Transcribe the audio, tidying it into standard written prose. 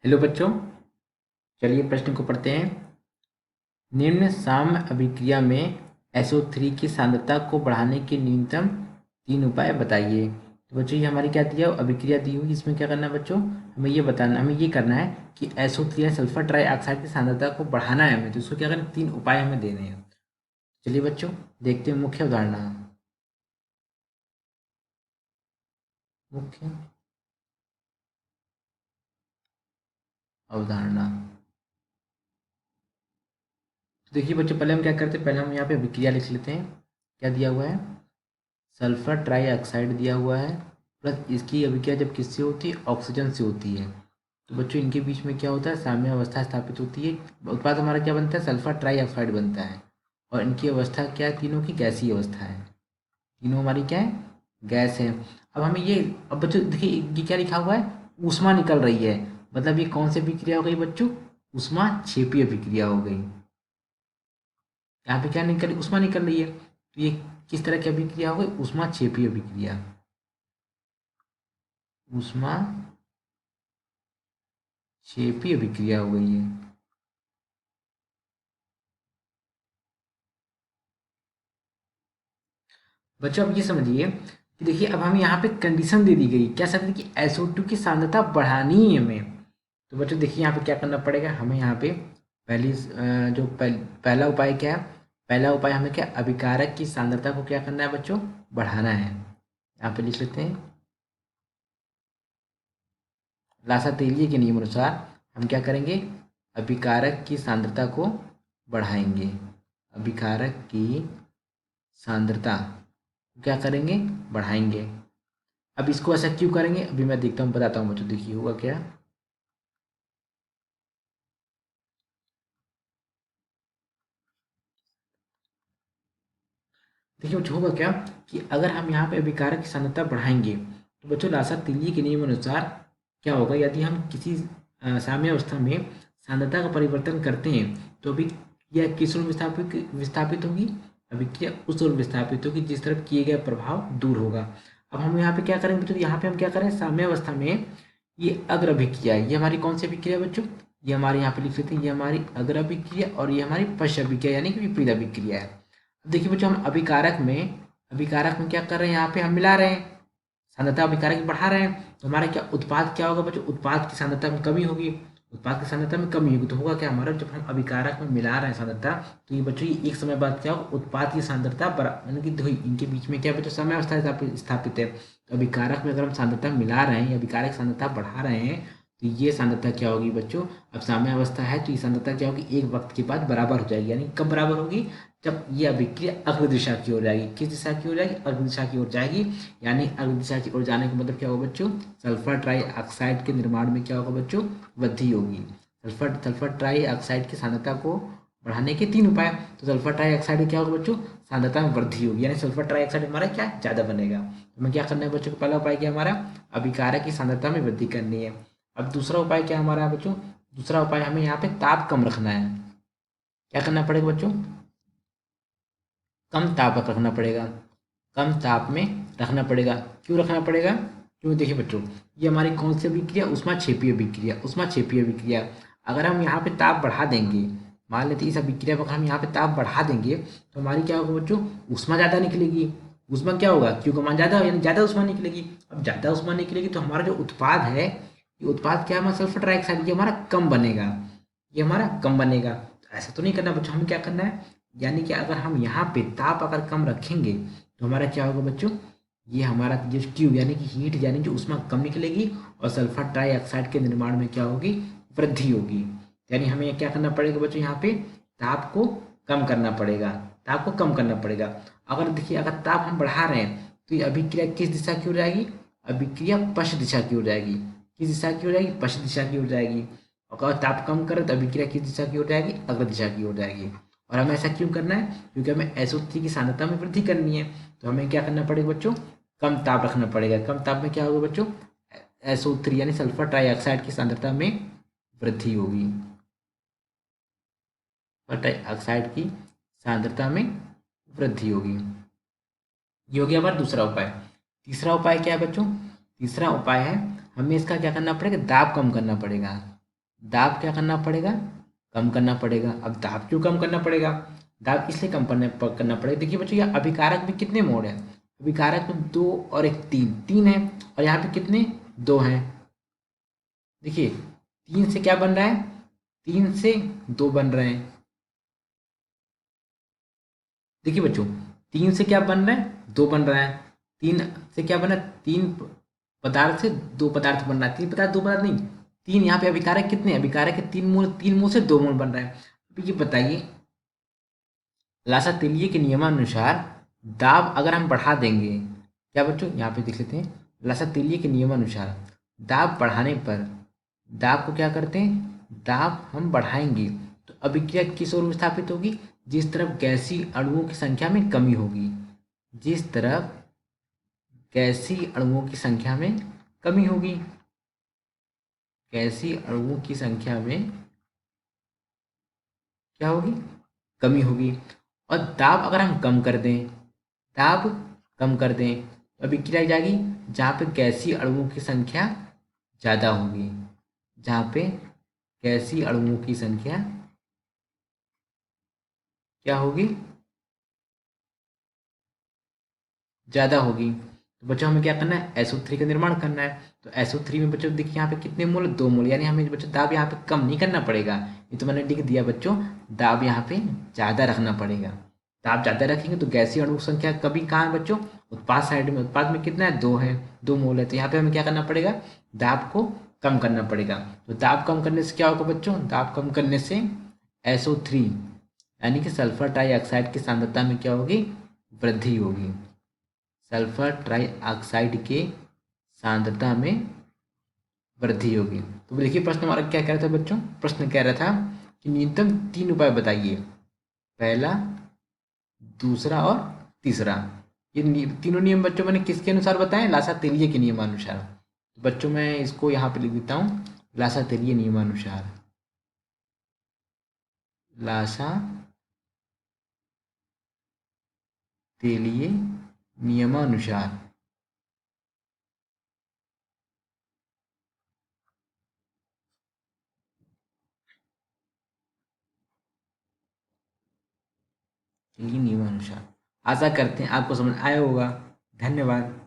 Hello बच्चों, चलिए प्रश्न को पढ़ते हैं। निम्न साम्य अभिक्रिया में SO3 की सांद्रता को बढ़ाने के न्यूनतम 3 उपाय बताइए। तो बच्चों ये हमारी क्या दिया अभिक्रिया दी हुई, इसमें क्या करना है बच्चों, हमें ये करना है कि SO3 या सल्फर ट्राईऑक्साइड की सांद्रता को बढ़ाना है हमें, तो उसको क्या करना है, 3 उपाय हमें देने हैं। चलिए बच्चों देखते हैं मुख्य अवधारणा। मुख्य अवधारणा। तो देखिए बच्चों, पहले हम क्या करते हैं, पहले हम यहाँ पे अभिक्रिया लिख लेते हैं। क्या दिया हुआ है, सल्फर ट्राईऑक्साइड दिया हुआ है, प्लस इसकी अभिक्रिया जब किससे होती है, ऑक्सीजन से होती है। तो बच्चों इनके बीच में क्या होता है, साम्य अवस्था स्थापित होती है। उत्पाद हमारा क्या बनता है, सल्फर ट्राईऑक्साइड बनता है। और इनकी अवस्था क्या है, तीनों की गैसीय अवस्था है। तीनों हमारी क्या है, गैस है। अब हमें ये, अब बच्चों देखिए ये क्या लिखा हुआ है, ऊष्मा निकल रही है। मतलब ये कौन सी अभिक्रिया हो गई बच्चों, ऊष्मा क्षेपी अभिक्रिया हो गई। यहाँ पे क्या निकल, ऊष्मा निकल रही है, तो ये किस तरह की अभिक्रिया हो गई, ऊष्मा क्षेपी अभिक्रिया। ऊष्मा क्षेपी अभिक्रिया हो गई है। बच्चों अब ये समझिए कि देखिए, अब हमें यहाँ पे कंडीशन दे दी गई, क्या शर्त कि SO2 की सांद्रता बढ़ानी है हमें। तो बच्चों देखिए यहाँ पे क्या करना पड़ेगा हमें, यहाँ पे पहला उपाय क्या है, पहला उपाय हमें क्या, अभिकारक की सांद्रता को क्या करना है बच्चों, बढ़ाना है। यहाँ पे लिख लेते हैं, लासातेलिए के नियम अनुसार हम क्या करेंगे, अभिकारक की सांद्रता को बढ़ाएंगे। अभिकारक की सांद्रता क्या करेंगे, बढ़ाएंगे। अब इसको ऐसा क्यों करेंगे, अभी मैं देखता हूँ, बताता हूँ बच्चों। देखिए होगा क्या, देखिए बच्चों होगा क्या कि अगर हम यहाँ पे अभिकारक की सांद्रता बढ़ाएंगे, तो बच्चों लासातेलिए के नियम अनुसार क्या होगा, यदि हम किसी साम्य अवस्था में सांद्रता का परिवर्तन करते हैं, तो अभी यह किस ओर विस्थापित विस्थापित होगी, अभिक्रिया उस ओर विस्थापित होगी जिस तरफ किए गए प्रभाव दूर होगा। अब हम यहाँ पे क्या करेंगे बच्चों, यहाँ पे हम क्या करें, साम्य अवस्था में ये अग्र अभिक्रिया है। ये हमारी कौन सी अभिक्रिया है बच्चों, ये हमारे यहाँ पे लिख लेते हैं, ये हमारी अग्र अभिक्रिया और ये हमारी पश्च अभिक्रिया यानी कि विपरीत अभिक्रिया है। अब देखिए बच्चों, हम अभिकारक में क्या कर रहे हैं, यहाँ पे हम मिला रहे हैं, सांद्रता अभिकारक की बढ़ा रहे हैं, तो हमारा क्या उत्पाद क्या होगा बच्चों, उत्पाद की सांद्रता में कमी होगी। उत्पाद की सांद्रता में कमी होगी तो होगा क्या हमारा, जब हम अभिकारक में मिला रहे हैं सांद्रता, तो ये बच्चों ये एक समय बाद क्या होगा, उत्पाद की सांद्रता यानी कि इनके बीच में क्या बच्चों, समय अवस्था स्थापित है। तो अभिकारक में अगर हम सांद्रता मिला रहे हैं या अभिकारक सांद्रता बढ़ा रहे हैं, तो ये सांद्रता क्या होगी बच्चों, अब साम्य अवस्था है तो ये सांद्रता क्या होगी, एक वक्त के बाद बराबर हो जाएगी। यानी कब बराबर होगी, जब ये अभिक्रिया अग्र दिशा की ओर जाएगी। किस दिशा की ओर जाएगी, अग्र दिशा की ओर जाएगी। यानी अग्र दिशा की ओर जाने का मतलब क्या होगा बच्चों, सल्फर ट्राईऑक्साइड के निर्माण में क्या होगा बच्चों, वृद्धि होगी। सल्फर ट्राईऑक्साइड की सांद्रता को बढ़ाने के 3 उपाय। तो सल्फर ट्राईऑक्साइड क्या होगा बच्चों, सांद्रता में वृद्धि होगी, यानी सल्फर ट्राईऑक्साइड हमारा क्या ज़्यादा बनेगा। तो हमें क्या करना है बच्चों, पहला उपाय क्या हमारा, अभिकारक की सांद्रता में वृद्धि करनी है। अब दूसरा उपाय क्या हमारा है बच्चों, दूसरा उपाय हमें यहाँ पे ताप कम रखना है। क्या करना पड़ेगा बच्चों, कम ताप रखना पड़ेगा, कम ताप में रखना पड़ेगा। क्यों रखना पड़ेगा, क्यों, देखिए बच्चों ये हमारी कौन सी अभिक्रिया, उष्मा क्षेपीय अभिक्रिया, उष्मा क्षेपीय अभिक्रिया। अगर हम यहाँ पे ताप बढ़ा देंगे, मान लेते हैं इस अभिक्रिया पर हम यहाँ पे ताप बढ़ा देंगे, तो हमारी क्या होगा बच्चों, उष्मा ज़्यादा निकलेगी। उष्मा क्या होगा, क्यों का मान ज़्यादा हो, यानी ज़्यादा उष्मा निकलेगी। अब ज़्यादा उष्मा निकलेगी तो हमारा जो उत्पाद है, ये उत्पाद क्या है, हमारा सल्फर ट्राइऑक्साइड, ये हमारा कम बनेगा, ये हमारा कम बनेगा। तो ऐसा तो नहीं करना बच्चों, हमें क्या करना है, यानी कि अगर हम यहाँ पे ताप अगर कम रखेंगे, तो हमारा क्या होगा बच्चों, ये हमारा जो क्यू यानी कि हीट यानी जो उष्मा कम निकलेगी, और सल्फर ट्राईऑक्साइड के निर्माण में क्या होगी, वृद्धि होगी। यानी हमें क्या करना पड़ेगा बच्चों, यहाँ पे ताप को कम करना पड़ेगा, ताप को कम करना पड़ेगा। अगर देखिए, अगर ताप हम बढ़ा रहे हैं, तो ये अभिक्रिया किस दिशा की ओर जाएगी, अभिक्रिया पश्चिम दिशा की ओर जाएगी। किस दिशा की ओर जाएगी, पश्चिम दिशा की ओर जाएगी। और अगर ताप कम करें तो अभिक्रिया किस दिशा की ओर जाएगी, अग्र दिशा की ओर जाएगी। और हमें ऐसा क्यों करना है, क्योंकि हमें SO3 की सांद्रता में वृद्धि करनी है। तो हमें क्या करना पड़ेगा बच्चों, कम ताप रखना पड़ेगा। कम ताप में क्या होगा बच्चों, SO3 यानी सल्फर ट्राईऑक्साइड की सांद्रता में वृद्धि होगी, सल्फर ट्राईऑक्साइड की सांद्रता में वृद्धि होगी। ये हो गया हमारा दूसरा उपाय। तीसरा उपाय क्या है बच्चों, तीसरा उपाय है हमें इसका क्या करना पड़ेगा, दाब कम करना पड़ेगा। दाब क्या करना पड़ेगा, कम करना पड़ेगा। अब दाब क्यों कम करना पड़ेगा, दाब इसलिए कम करना पड़ेगा, देखिए बच्चों ये अभिकारक में कितने मोड़ हैं, अभिकारक में दो और एक तीन, तीन है, और यहाँ पे कितने, दो हैं। देखिए तीन से क्या बन रहा है, तीन से दो बन रहे हैं। देखिए बच्चों तीन से क्या बन रहा है, दो बन रहा है। तीन से क्या बना, तीन पदार्थ से दो पदार्थ बन रहा है, तीन पदार्थ दो पदार्थ नहीं, तीन। यहाँ पे अभिकारक कितने, अभिकारक के तीन मूल, तीन मूल से दो मूल बन रहा है। अब ये बताइए लासा तेलिए के नियमानुसार दाब अगर हम बढ़ा देंगे, क्या बच्चों यहाँ पे देख लेते हैं, लासा तेलिए के नियमानुसार दाब बढ़ाने पर, दाब को क्या करते हैं, दाब हम बढ़ाएंगे तो अभिक्रिया किस ओर विस्थापित होगी, जिस तरफ गैसीय अणुओं की संख्या में कमी होगी, जिस तरफ गैसीय अणुओं की संख्या में कमी होगी, गैसीय अणुओं की संख्या में क्या होगी, कमी होगी। और दाब अगर हम कम कर दें, दाब कम कर दें तो अभिक्रिया जाएगी जहाँ पे गैसीय अणुओं की संख्या ज़्यादा होगी, जहाँ पे गैसीय अणुओं की संख्या क्या होगी, ज़्यादा होगी। तो बच्चों हमें क्या करना है, SO3 का निर्माण करना है। तो SO3 में बच्चों देखिए यहाँ पे कितने मोल, दो मोल, यानी हमें बच्चों दाब यहाँ पे कम नहीं करना पड़ेगा, ये तो मैंने लिख दिया बच्चों, दाब यहाँ पे ज़्यादा रखना पड़ेगा। दाब ज़्यादा रखेंगे तो गैसीय अणु संख्या कभी कहाँ है बच्चों, उत्पाद साइड में, उत्पाद में कितना है, दो है, दो मोल है, तो यहाँ पे हमें क्या करना पड़ेगा, दाब को कम करना पड़ेगा। तो दाब कम करने से क्या होगा बच्चों, दाब कम करने से SO3 यानी कि सल्फर डाइऑक्साइड की सांद्रता में क्या होगी, वृद्धि होगी, सल्फर ट्राइऑक्साइड के सांद्रता में वृद्धि होगी। तो देखिए प्रश्न हमारा क्या कह रहा था बच्चों, प्रश्न कह रहा था कि न्यूनतम तीन उपाय बताइए, पहला, दूसरा और तीसरा। ये तीनों नियम बच्चों मैंने किसके अनुसार बताए, लासा तेलिए के नियमानुसार। तो बच्चों मैं इसको यहाँ पे लिख देता हूँ, लासा तेलिए नियमानुसार, लासा तेलिए नियमानुसार। तेलिए नियमानुसार, आशा करते हैं आपको समझ आया होगा। धन्यवाद।